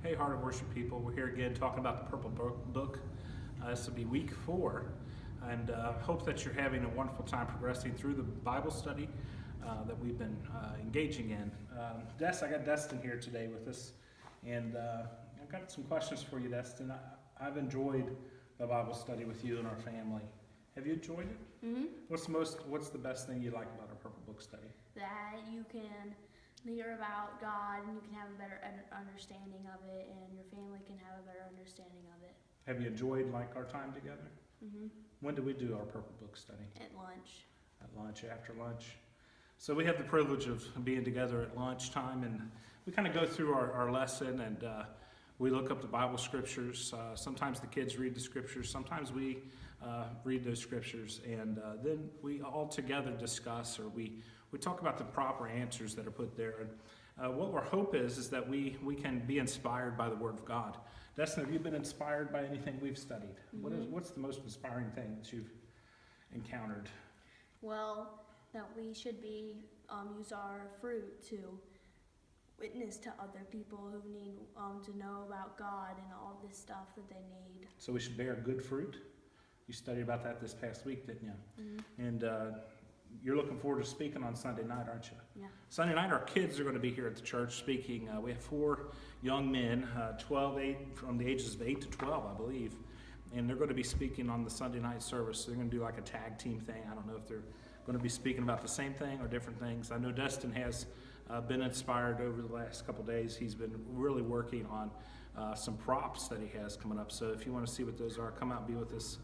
Hey, Heart of Worship people, we're here again talking about the Purple Book. This will be week 4, and hope that you're having a wonderful time progressing through the Bible study that we've been engaging in. I got Destin here today with us, and I've got some questions for you, Destin. I've enjoyed the Bible study with you and our family. Have you enjoyed it? Mm-hmm. What's the best thing you like about our Purple Book study? That you can hear about God and you can have a better understanding of it, and your family can have a better understanding of it. Have you enjoyed our time together? Mm-hmm. When do we do our Purple Book study? At lunch. At lunch, after lunch. So we have the privilege of being together at lunchtime, and we kind of go through our lesson, and we look up the Bible scriptures. Sometimes the kids read the scriptures. Sometimes we read those scriptures, and then we all together discuss, or we talk about the proper answers that are put there. And what our hope is that we can be inspired by the Word of God. Destin, have you been inspired by anything we've studied? Mm-hmm. What's the most inspiring thing that you've encountered? Well, that we should use our fruit to witness to other people who need to know about God and all this stuff that they need. So we should bear good fruit. You studied about that this past week, didn't you? Mm-hmm. And you're looking forward to speaking on Sunday night, aren't you? Yeah. Sunday night, our kids are going to be here at the church speaking. We have 4 young men, from the ages of 8 to 12, I believe. And they're going to be speaking on the Sunday night service. So they're going to do like a tag team thing. I don't know if they're going to be speaking about the same thing or different things. I know Destin has been inspired over the last couple days. He's been really working on some props that he has coming up. So if you want to see what those are, come out and be with us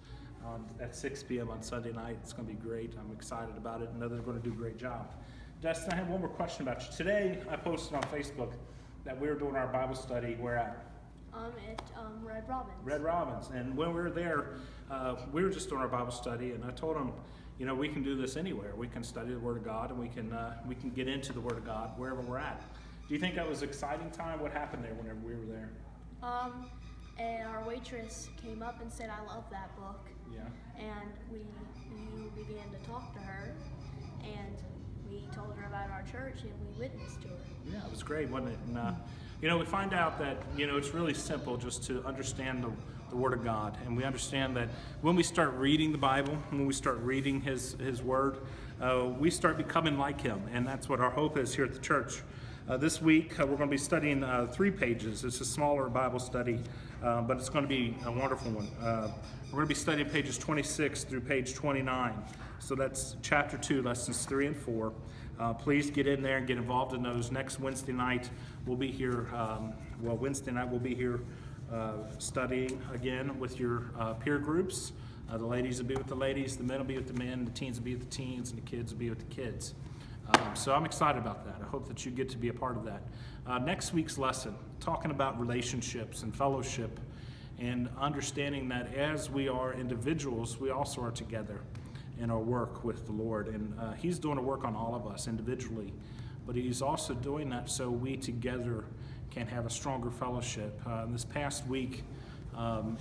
at 6 p.m. on Sunday night. It's going to be great. I'm excited about it. I know they're going to do a great job. Destin, I have one more question about you. Today, I posted on Facebook that we were doing our Bible study. Where at? At Red Robin's. Red Robin's. And when we were there, we were just doing our Bible study, and I told them, we can do this anywhere. We can study the Word of God, and we can get into the Word of God wherever we're at. Do you think that was an exciting time? What happened there whenever we were there? And our waitress came up and said, "I love that book." Yeah. And you began to talk to her, and we told her about our church, and we witnessed to her. Yeah, it was great, wasn't it? And we find out that it's really simple just to understand the Word of God, and we understand that when we start reading the Bible, when we start reading His Word, we start becoming like Him, and that's what our hope is here at the church. This week, we're going to be studying 3 pages. It's a smaller Bible study, but it's going to be a wonderful one. We're going to be studying pages 26 through page 29. So that's chapter 2, lessons 3 and 4. Please get in there and get involved in those. Next Wednesday night, we'll be here. Wednesday night, we'll be here studying again with your peer groups. The ladies will be with the ladies, the men will be with the men, the teens will be with the teens, and the kids will be with the kids. So I'm excited about that. I hope that you get to be a part of that. Next week's lesson, talking about relationships and fellowship, and understanding that as we are individuals, we also are together in our work with the Lord. And He's doing a work on all of us individually, but He's also doing that so we together can have a stronger fellowship. This past week,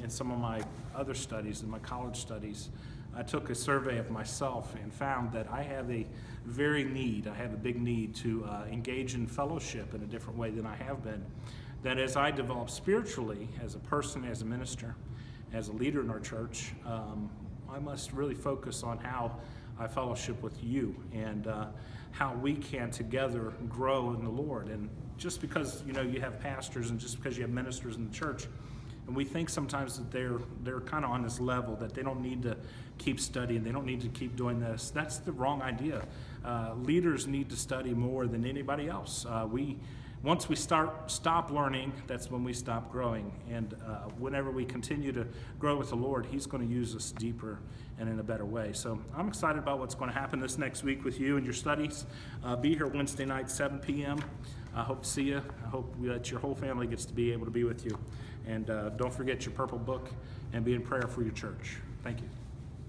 in some of my other studies, in my college studies, I took a survey of myself and found that I have a big need to engage in fellowship in a different way than I have been. That as I develop spiritually, as a person, as a minister, as a leader in our church, I must really focus on how I fellowship with you and how we can together grow in the Lord. And just because you have pastors and just because you have ministers in the church, and we think sometimes that they're kind of on this level, that they don't need to keep studying, they don't need to keep doing this. That's the wrong idea. Leaders need to study more than anybody else. Once we stop learning, that's when we stop growing. And whenever we continue to grow with the Lord, He's going to use us deeper and in a better way. So I'm excited about what's going to happen this next week with you and your studies. Be here Wednesday night, 7 p.m. I hope to see you. I hope that your whole family gets to be able to be with you. And don't forget your purple book, and be in prayer for your church. Thank you.